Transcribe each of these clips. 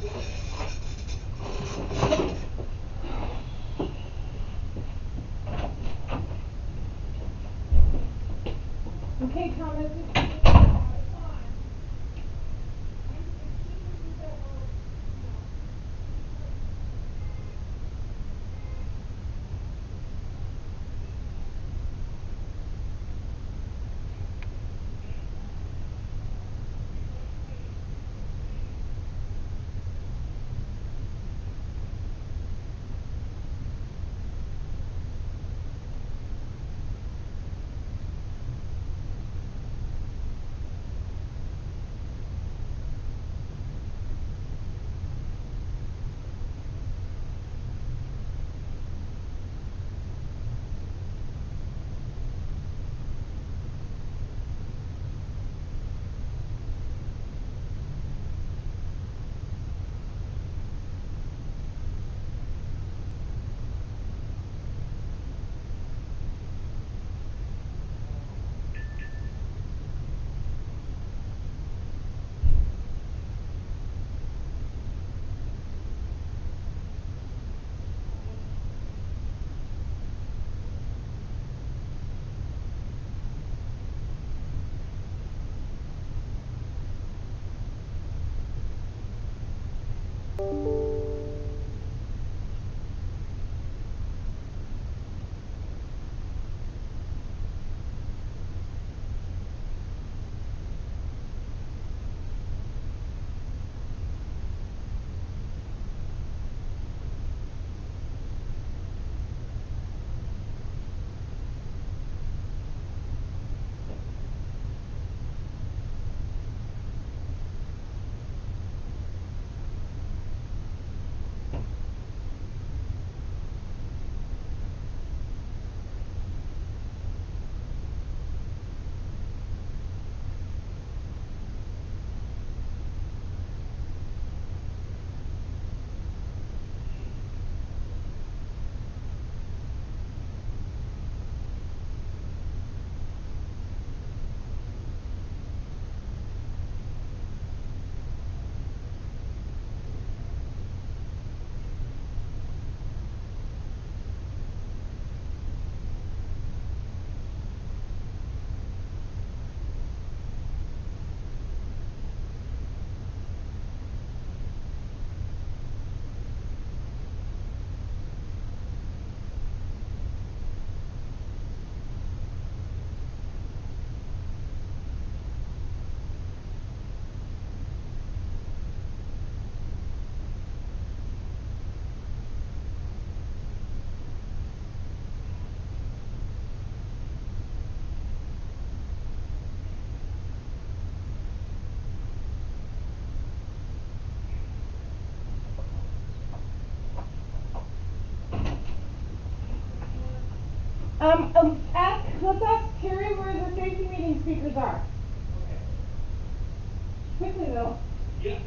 Okay, Thomas. Let's ask Terry where the safety meeting speakers are. Okay. Quickly though. Yeah.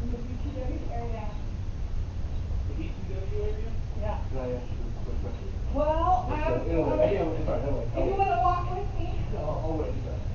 In the BTW area. The BTW area? Yeah. Can I ask you a quick question? Well, If you want to walk with me? I'll wait a second.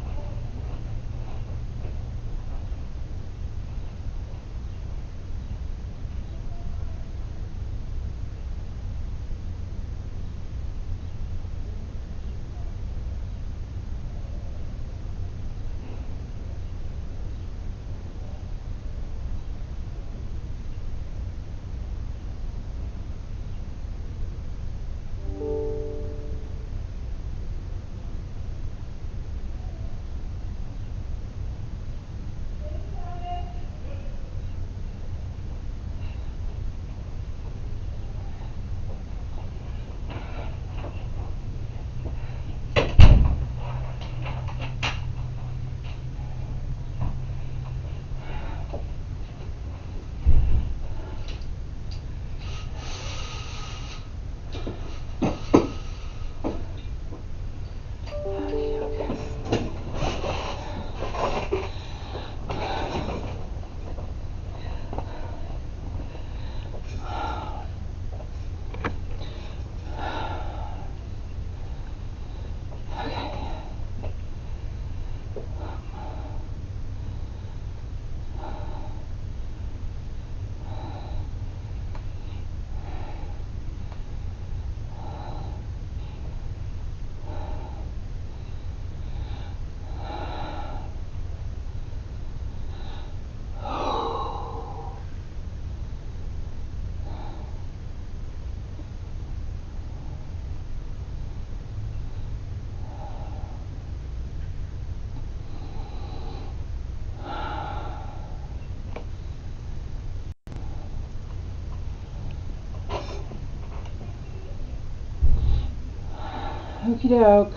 Okie doke.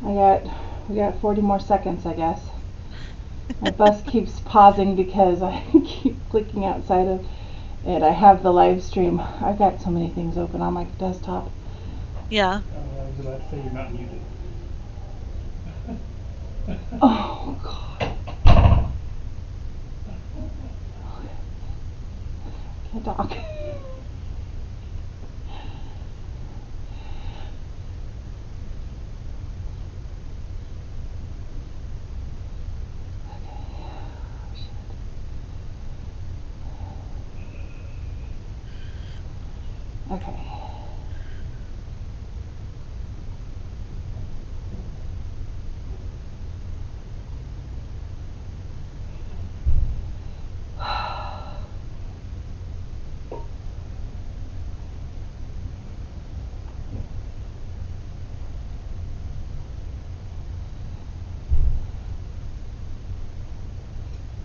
We got 40 more seconds, I guess. My bus keeps pausing because I keep clicking outside of it. I have the live stream. I've got so many things open on my desktop. Yeah. I was about to say you're not muted. Oh, God. Can't talk. Okay.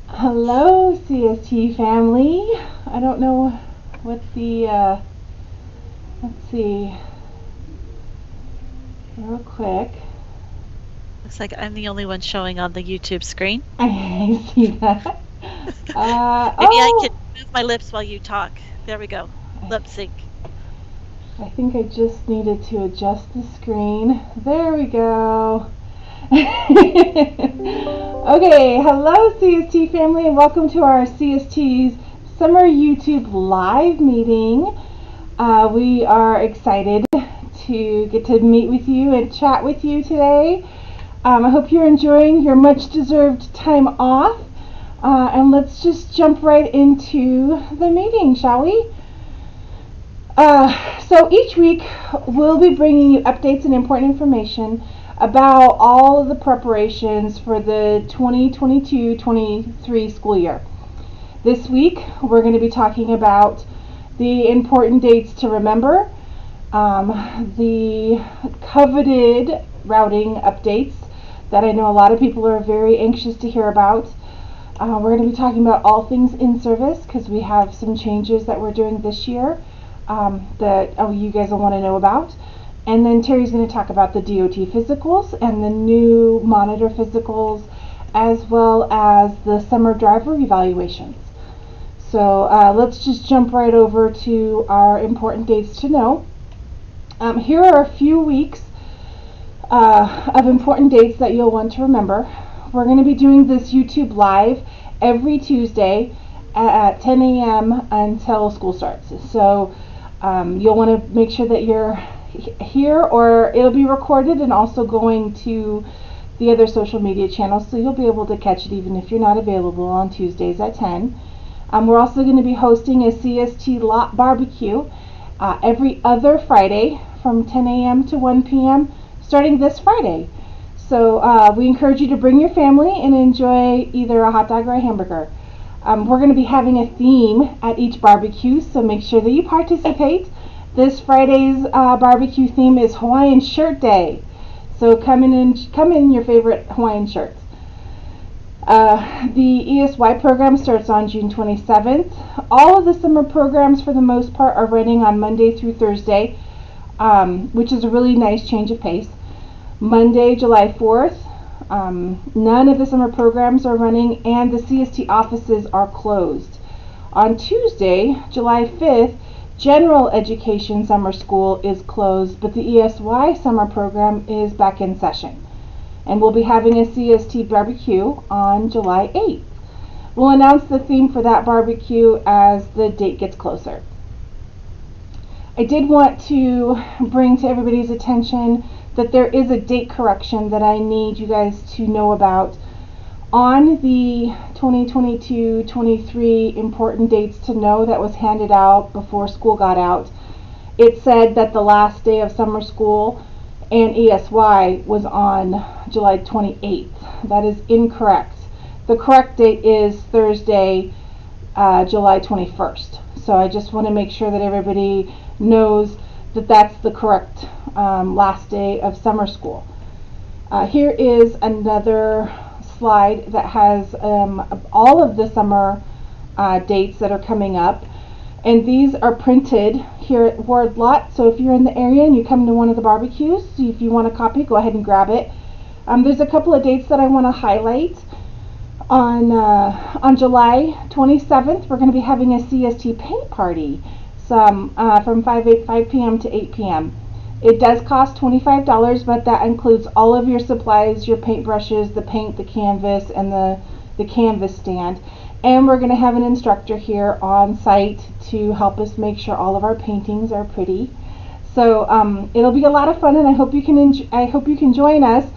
Hello, CST family. I don't know what the, let's see, real quick. Looks like I'm the only one showing on the YouTube screen. I see that. Maybe Oh, I can move my lips while you talk. There we go. Lip sync. I think I just needed to adjust the screen. There we go. Okay, hello CST family and welcome to our CST's Summer YouTube Live meeting. We are excited to get to meet with you and chat with you today. I hope you're enjoying your much deserved time off. And let's just jump right into the meeting, shall we? So each week we'll be bringing you updates and important information about all of the preparations for the 2022-23 school year. This week we're going to be talking about the important dates to remember, the coveted routing updates that I know a lot of people are very anxious to hear about. We're going to be talking about all things in service because we have some changes that we're doing this year that you guys will want to know about. And then Terry's going to talk about the DOT physicals and the new monitor physicals, as well as the summer driver evaluations. So let's just jump right over to our important dates to know. Here are a few weeks of important dates that you'll want to remember. We're going to be doing this YouTube Live every Tuesday at 10 a.m. until school starts. So you'll want to make sure that you're here, or it'll be recorded and also going to the other social media channels, so you'll be able to catch it even if you're not available on Tuesdays at 10. We're also going to be hosting a CST lot barbecue every other Friday from 10 a.m. to 1 p.m. starting this Friday. So we encourage you to bring your family and enjoy either a hot dog or a hamburger. We're going to be having a theme at each barbecue, so make sure that you participate. This Friday's barbecue theme is Hawaiian Shirt Day. So come in your favorite Hawaiian shirts. The ESY program starts on June 27th. All of the summer programs for the most part are running on Monday through Thursday, which is a really nice change of pace. Monday, July 4th, none of the summer programs are running and the CST offices are closed. On Tuesday, July 5th, General Education Summer School is closed, but the ESY summer program is back in session. And we'll be having a CST barbecue on July 8th. We'll announce the theme for that barbecue as the date gets closer. I did want to bring to everybody's attention that there is a date correction that I need you guys to know about. On the 2022-23 important dates to know that was handed out before school got out, it said that the last day of summer school and ESY was on July 28th. That is incorrect. The correct date is Thursday, July 21st. So I just want to make sure that everybody knows that that's the correct last day of summer school. Here is another slide that has all of the summer dates that are coming up. And these are printed here at Ward Lot. So if you're in the area and you come to one of the barbecues, if you want a copy, go ahead and grab it. There's a couple of dates that I want to highlight. On July 27th, we're going to be having a CST paint party from 5 p.m. to 8 p.m. It does cost $25, but that includes all of your supplies, your paint brushes, the paint, the canvas, and the canvas stand. And we're going to have an instructor here on site to help us make sure all of our paintings are pretty. So it'll be a lot of fun, and I hope you can join us.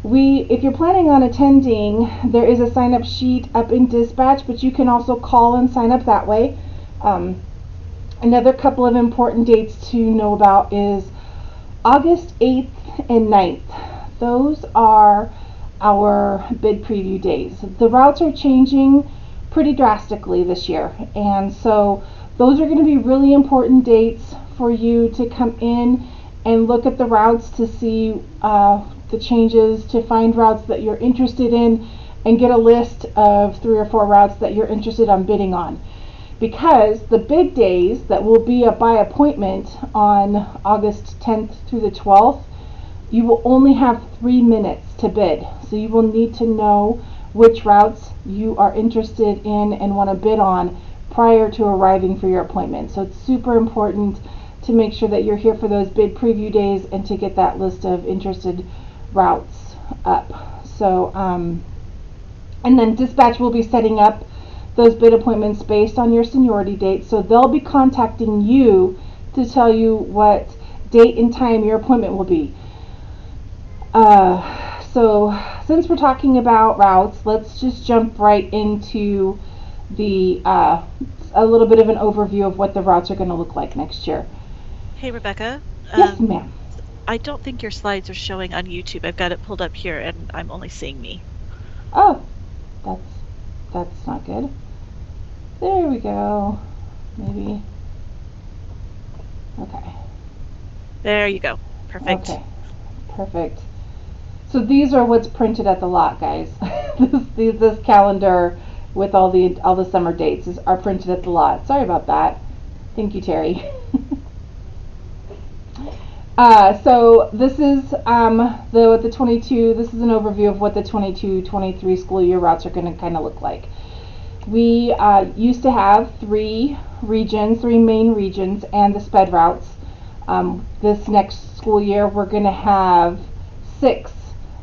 If you're planning on attending, there is a sign-up sheet up in dispatch, but you can also call and sign up that way. Another couple of important dates to know about is August 8th and 9th. Those are our bid preview days. The routes are changing pretty drastically this year, and so those are going to be really important dates for you to come in and look at the routes to see the changes, to find routes that you're interested in, and get a list of 3 or 4 routes that you're interested in bidding on. Because the bid days that will be by appointment on August 10th through the 12th, you will only have 3 minutes to bid. So you will need to know which routes you are interested in and want to bid on prior to arriving for your appointment. So it's super important to make sure that you're here for those bid preview days and to get that list of interested routes up. So and then dispatch will be setting up those bid appointments based on your seniority date. So they'll be contacting you to tell you what date and time your appointment will be. So since we're talking about routes, let's just jump right into the a little bit of an overview of what the routes are going to look like next year. Hey, Rebecca. Yes, ma'am. I don't think your slides are showing on YouTube. I've got it pulled up here, and I'm only seeing me. Oh, that's not good. There we go. Maybe. Okay. There you go. Perfect. Okay. Perfect. So these are what's printed at the lot, guys. this calendar with all the summer dates are printed at the lot. Sorry about that. Thank you, Terry. So this is the 22. This is an overview of what the 22-23 school year routes are going to kind of look like. We used to have 3 main regions, and the sped routes. This next school year, we're going to have 6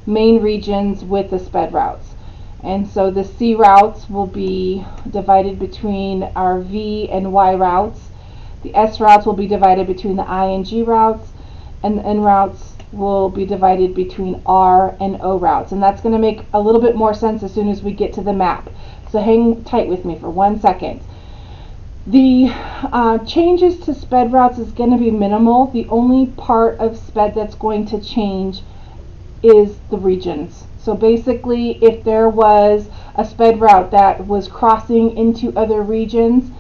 main regions with the sped routes. And so the C routes will be divided between our V and Y routes. The S routes will be divided between the I and G routes, and the N routes will be divided between R and O routes. And that's going to make a little bit more sense as soon as we get to the map. So hang tight with me for 1 second. The changes to sped routes is going to be minimal. The only part of sped that's going to change is the regions. So basically, if there was a sped route that was crossing into other regions,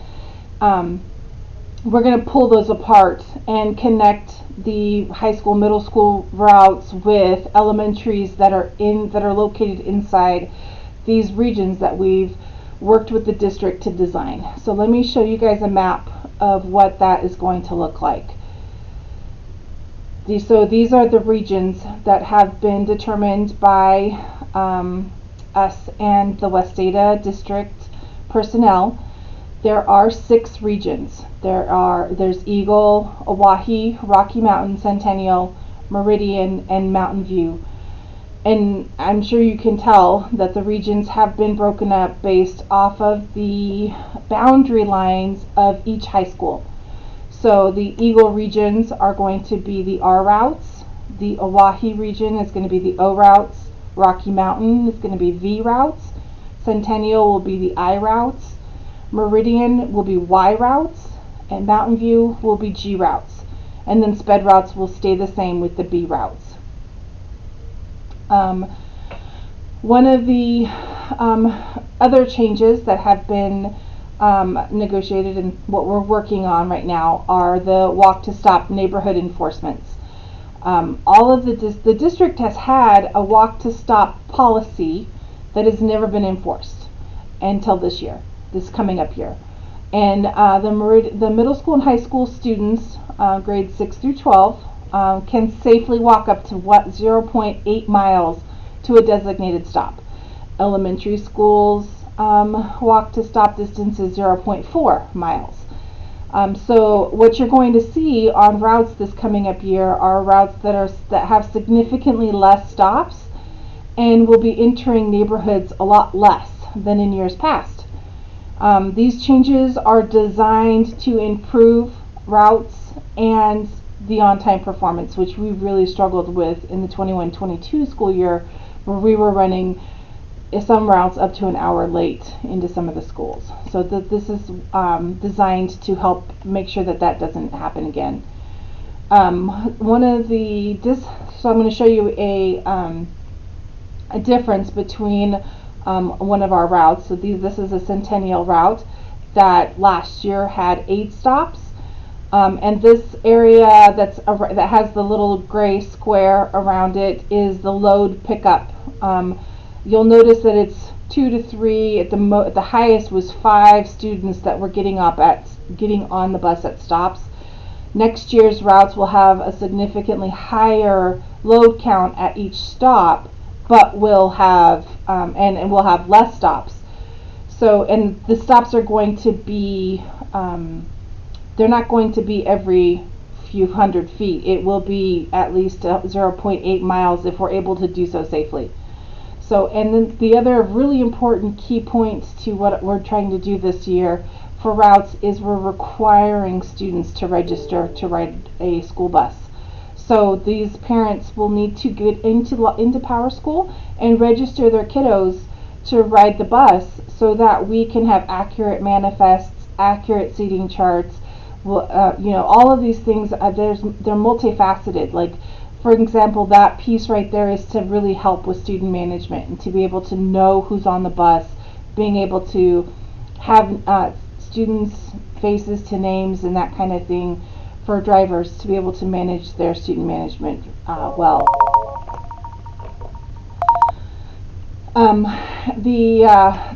we're going to pull those apart and connect the high school, middle school routes with elementaries that are located inside these regions that we've worked with the district to design. So let me show you guys a map of what that is going to look like. So these are the regions that have been determined by us and the Westdata district personnel. There are 6 regions. There's Eagle, Oahe, Rocky Mountain, Centennial, Meridian, and Mountain View. And I'm sure you can tell that the regions have been broken up based off of the boundary lines of each high school. So the Eagle regions are going to be the R routes. The Oahe region is going to be the O routes. Rocky Mountain is going to be V routes. Centennial will be the I routes. Meridian will be Y routes. And Mountain View will be G routes. And then sped routes will stay the same with the B routes. One of the other changes that have been negotiated and what we're working on right now are the walk to stop neighborhood enforcements. All of the district has had a walk to stop policy that has never been enforced until this coming up year. And the middle school and high school students, grades 6 through 12, can safely walk up to 0.8 miles to a designated stop. Elementary schools walk to stop distance is 0.4 miles. So what you're going to see on routes this coming up year are routes that have significantly less stops and will be entering neighborhoods a lot less than in years past. These changes are designed to improve routes and the on-time performance, which we really struggled with in the 21-22 school year, where we were running some routes up to an hour late into some of the schools. So this is designed to help make sure that doesn't happen again. So I'm going to show you a difference between one of our routes. So this is a Centennial route that last year had 8 stops. And this area that has the little gray square around it is the load pickup. You'll notice that it's 2 to 3. At the highest was 5 students that were getting on the bus at stops. Next year's routes will have a significantly higher load count at each stop, but will have and we'll have less stops. So, and the stops are going to be they're not going to be every few hundred feet. It will be at least 0.8 miles if we're able to do so safely. So, and then the other really important key point to what we're trying to do this year for routes is we're requiring students to register to ride a school bus. So these parents will need to get into PowerSchool and register their kiddos to ride the bus so that we can have accurate manifests, accurate seating charts. All of these things, they're multifaceted. Like, for example, that piece right there is to really help with student management and to be able to know who's on the bus, being able to have students' faces to names and that kind of thing for drivers to be able to manage their student management well. The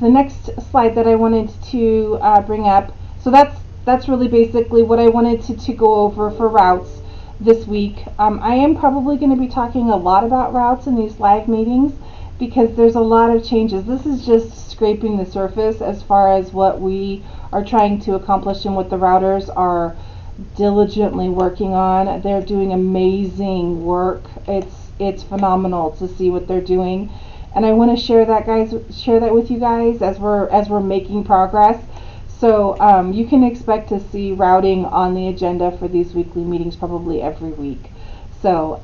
next slide that I wanted to bring up, so that's really basically what I wanted to go over for routes this week. I am probably going to be talking a lot about routes in these live meetings because there's a lot of changes. This is just scraping the surface as far as what we are trying to accomplish and what the routers are diligently working on. They're doing amazing work. It's phenomenal to see what they're doing, and I want to share that with you guys as we're making progress. So you can expect to see routing on the agenda for these weekly meetings probably every week. So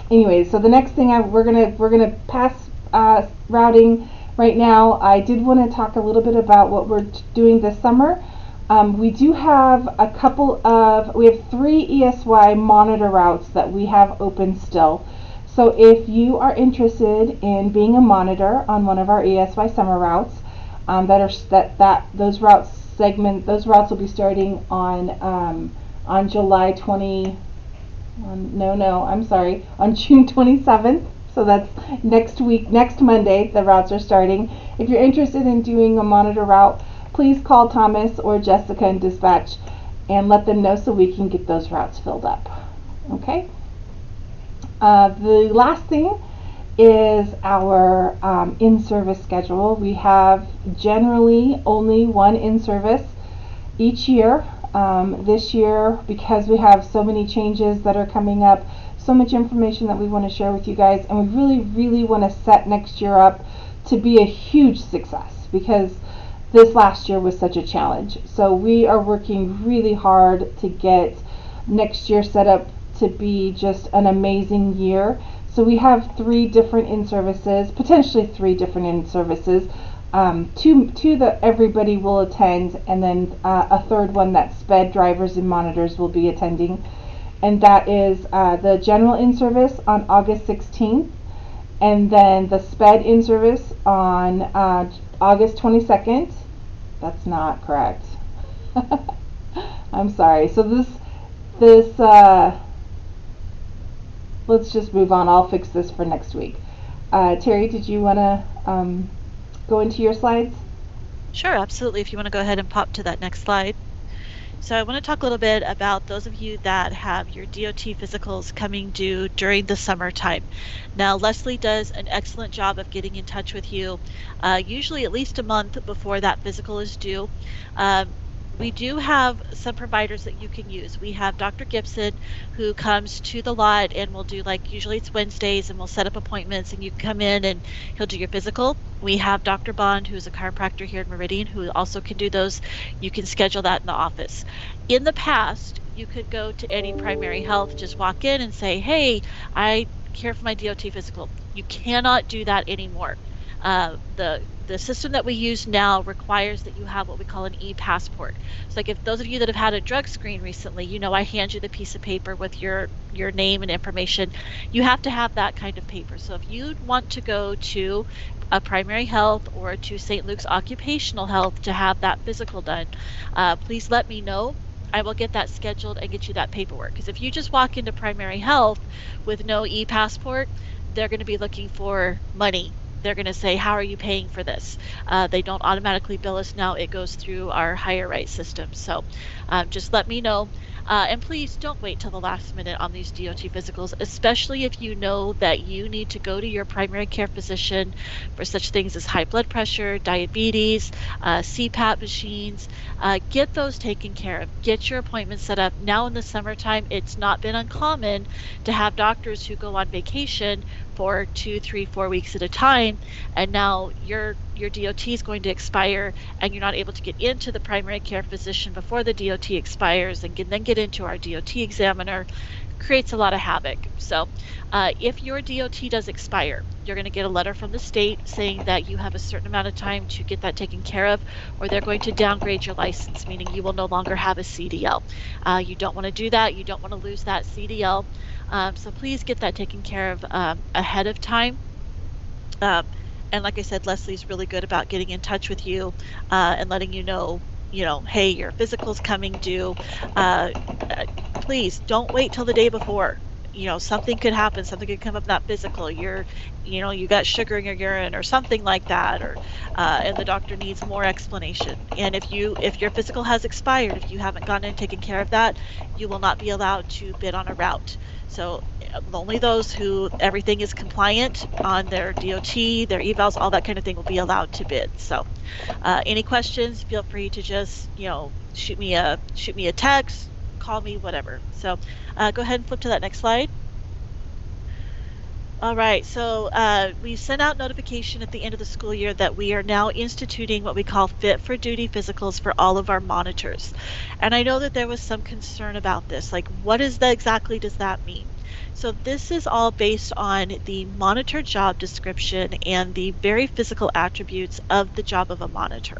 anyways, so the next thing we're gonna pass routing right now. I did want to talk a little bit about what we're doing this summer. We do have we have 3 ESY monitor routes that we have open still. So if you are interested in being a monitor on one of our ESY summer routes, those routes will be starting on July 20. On June 27th. So that's next week, next Monday. The routes are starting. If you're interested in doing a monitor route, please call Thomas or Jessica in dispatch and let them know so we can get those routes filled up. Okay. The last thing is our in-service schedule. We have generally only one in-service each year. This year, because we have so many changes that are coming up, so much information that we want to share with you guys, and we really want to set next year up to be a huge success because this last year was such a challenge. So we are working really hard to get next year set up to be just an amazing year. So we have 3 different in-services, potentially 3 different in-services. 2 that everybody will attend, and then a third one that sped drivers and monitors will be attending, and that is the general in-service on August 16th, and then the sped in-service on August 22nd. That's not correct. I'm sorry. So this let's just move on. I'll fix this for next week. Terry, did you want to go into your slides? Sure, absolutely. If you want to go ahead and pop to that next slide. So I want to talk a little bit about those of you that have your DOT physicals coming due during the summertime. Now, Leslie does an excellent job of getting in touch with you, usually at least a month before that physical is due. We do have some providers that you can use. We have Dr. Gibson, who comes to the lot and will do, like, usually it's Wednesdays, and we'll set up appointments and you come in and he'll do your physical. We have Dr. Bond, who's a chiropractor here in Meridian, who also can do those. You can schedule that in the office. In the past, you could go to any primary health, just walk in and say, hey, I care for my DOT physical. You cannot do that anymore. The system that we use now requires that you have what we call an e-passport. So, like, if those of you that have had a drug screen recently, you know, I hand you the piece of paper with your name and information. You have to have that kind of paper. So if you want to go to a primary health or to St. Luke's Occupational Health to have that physical done, please let me know. I will get that scheduled and get you that paperwork. Because if you just walk into primary health with no e-passport, they're going to be looking for money. They're going to say, how are you paying for this? They don't automatically bill us now. It goes through our higher right system. So just let me know. And please don't wait till the last minute on these DOT physicals, especially if you know that you need to go to your primary care physician for such things as high blood pressure, diabetes, CPAP machines. Get those taken care of. Get your appointments set up. Now in the summertime, it's not been uncommon to have doctors who go on vacation for 2, 3, 4 weeks at a time, and now your DOT is going to expire and you're not able to get into the primary care physician before the DOT expires and then get into our DOT examiner. Creates a lot of havoc. So if your DOT does expire, you're going to get a letter from the state saying that you have a certain amount of time to get that taken care of, or they're going to downgrade your license, meaning you will no longer have a CDL. You don't want to do that. You don't want to lose that CDL. So please get that taken care of ahead of time. And like I said, Leslie's really good about getting in touch with you and letting you know, hey, your physical's coming due. Please don't wait till the day before. Something could happen. Something could come up that physical. You got sugar in your urine or something like that, or and the doctor needs more explanation. And if your physical has expired, if you haven't gone in and taken care of that, you will not be allowed to bid on a route. So only those who everything is compliant on their DOT, their evals, all that kind of thing will be allowed to bid. So any questions, feel free to just shoot me a text, call me, whatever. So go ahead and flip to that next slide. All right, so we sent out notification at the end of the school year that we are now instituting what we call fit for duty physicals for all of our monitors. And I know that there was some concern about this, like what exactly does that mean? So this is all based on the monitor job description and the very physical attributes of the job of a monitor.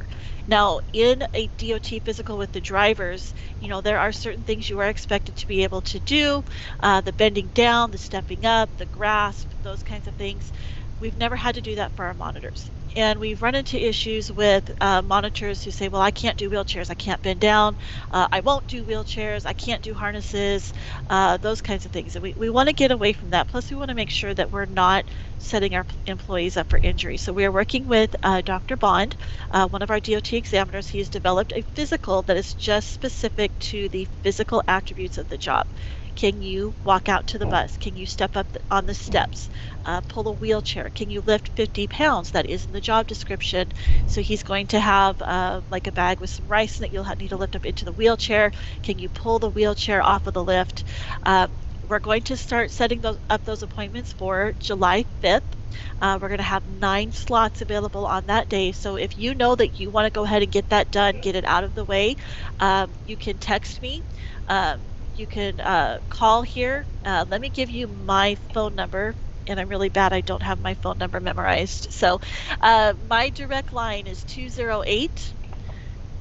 Now, in a DOT physical with the drivers, there are certain things you are expected to be able to do, the bending down, the stepping up, the grasp, those kinds of things. We've never had to do that for our monitors. And we've run into issues with monitors who say, well, I can't do wheelchairs, I can't bend down, I won't do wheelchairs, I can't do harnesses, those kinds of things. And we want to get away from that. Plus, we want to make sure that we're not setting our employees up for injury. So we are working with Dr. Bond, one of our DOT examiners. He has developed a physical that is just specific to the physical attributes of the job. Can you walk out to the bus? Can you step up on the steps? Pull a wheelchair? Can you lift 50 pounds? That is in the job description. So he's going to have like a bag with some rice that you'll need to lift up into the wheelchair. Can you pull the wheelchair off of the lift? We're going to start setting those appointments for July 5th. We're going to have 9 slots available on that day. So if you know that you want to go ahead and get that done, get it out of the way, you can text me. You can call here. Let me give you my phone number, and I'm really bad. I don't have my phone number memorized. So my direct line is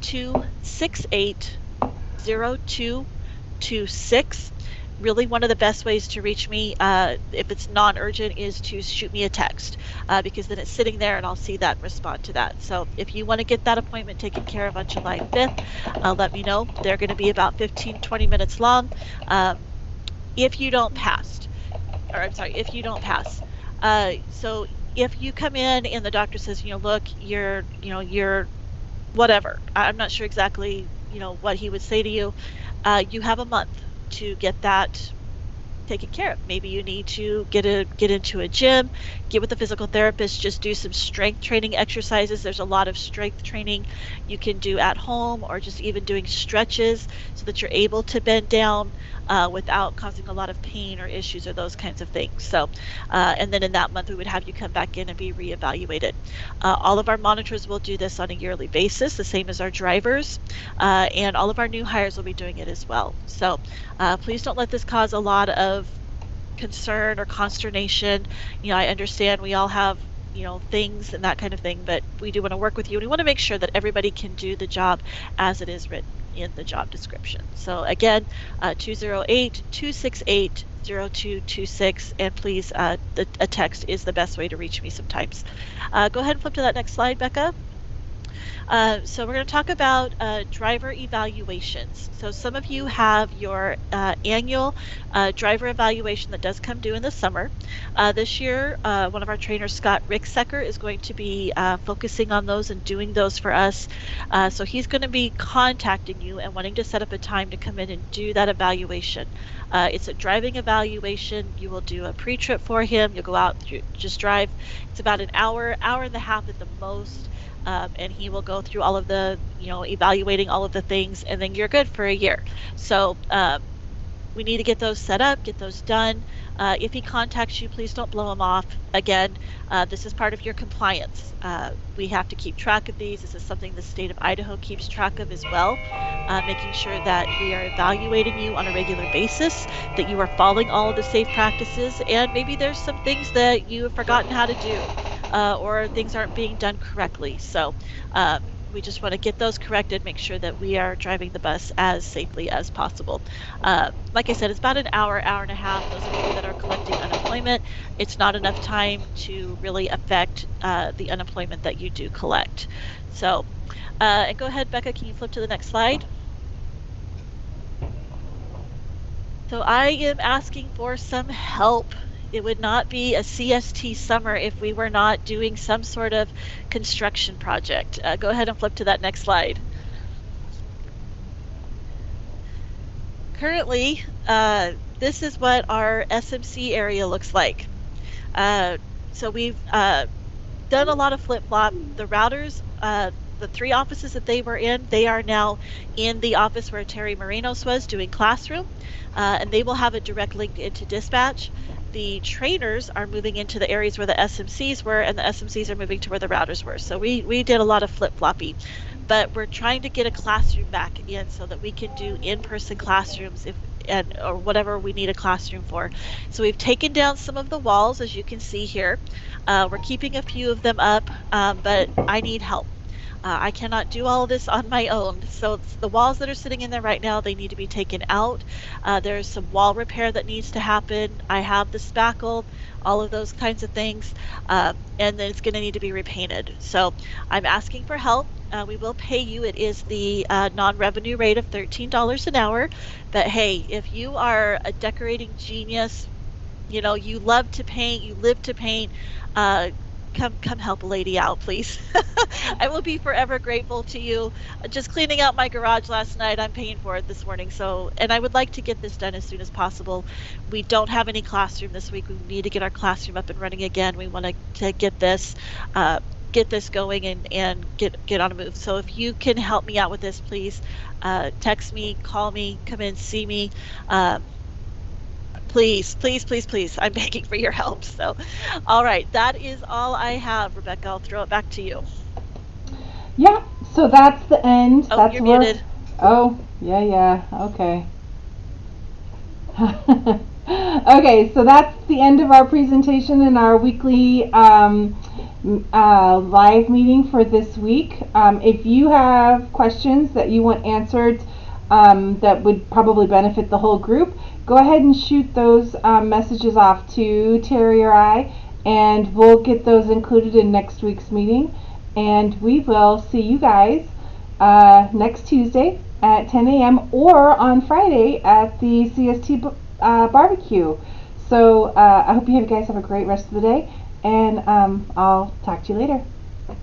208-268-0226. Really, one of the best ways to reach me, if it's non-urgent, is to shoot me a text, because then it's sitting there and I'll see that and respond to that. So if you want to get that appointment taken care of on July 5th, let me know. They're going to be about 15-20 minutes long. If you don't pass, so if you come in and the doctor says, look, you're whatever. I'm not sure exactly, what he would say to you. You have a month to get that taken care of. Maybe you need to get into a gym, get with a physical therapist, just do some strength training exercises. There's a lot of strength training you can do at home, or just even doing stretches so that you're able to bend down without causing a lot of pain or issues or those kinds of things. So, and then in that month, we would have you come back in and be reevaluated. All of our monitors will do this on a yearly basis, the same as our drivers, and all of our new hires will be doing it as well. So please don't let this cause a lot of concern or consternation. I understand we all have things and that kind of thing, but we do want to work with you, and we want to make sure that everybody can do the job as it is written in the job description. So again, 208-268-0226, and please, a text is the best way to reach me sometimes. Go ahead and flip to that next slide, Becca. So we're going to talk about driver evaluations. So some of you have your annual driver evaluation that does come due in the summer. This year, one of our trainers, Scott Ricksecker, is going to be focusing on those and doing those for us. So he's going to be contacting you and wanting to set up a time to come in and do that evaluation. It's a driving evaluation. You will do a pre-trip for him. You'll go out, just drive. It's about an hour and a half at the most. And he will go through all of the, evaluating all of the things, and then you're good for a year. So we need to get those set up, get those done. If he contacts you, please don't blow him off. Again, this is part of your compliance. We have to keep track of these. This is something the state of Idaho keeps track of as well, making sure that we are evaluating you on a regular basis, that you are following all of the safe practices, and maybe there's some things that you have forgotten how to do. Or things aren't being done correctly. So we just want to get those corrected, make sure that we are driving the bus as safely as possible. Like I said, it's about an hour and a half. Those of you that are collecting unemployment, it's not enough time to really affect the unemployment that you do collect. So, and go ahead, Becca, can you flip to the next slide? So I am asking for some help. It would not be a CST summer if we were not doing some sort of construction project. Go ahead and flip to that next slide. Currently, this is what our SMC area looks like. So we've done a lot of flip-flop. The routers, the 3 offices that they were in, they are now in the office where Terry Marinos was doing classroom, and they will have a direct link into dispatch. The trainers are moving into the areas where the SMCs were, and the SMCs are moving to where the routers were. So we did a lot of flip-flopping, but we're trying to get a classroom back in so that we can do in-person classrooms or whatever we need a classroom for. So we've taken down some of the walls, as you can see here. We're keeping a few of them up, but I need help. I cannot do all of this on my own. So the walls that are sitting in there right now, they need to be taken out. There's some wall repair that needs to happen. I have the spackle, all of those kinds of things, and then it's going to need to be repainted. So I'm asking for help. We will pay you. It is the non-revenue rate of $13 an hour. But hey, if you are a decorating genius, you love to paint, you live to paint, come help a lady out, please. I will be forever grateful to you. Just cleaning out my garage last night, I'm paying for it this morning. And I would like to get this done as soon as possible. We don't have any classroom this week. We need to get our classroom up and running again. We want to get this going and get on a move. So if you can help me out with this, please text me, call me, come in, see me. Please, please, please, please. I'm begging for your help. So, all right, that is all I have, Rebecca. I'll throw it back to you. Yeah, so that's the end. Oh, that's you're muted. Oh, yeah, okay. Okay, so that's the end of our presentation and our weekly live meeting for this week. If you have questions that you want answered that would probably benefit the whole group, go ahead and shoot those messages off to Terry or I, and we'll get those included in next week's meeting. And we will see you guys next Tuesday at 10 a.m. or on Friday at the CST barbecue. So I hope you guys have a great rest of the day, and I'll talk to you later.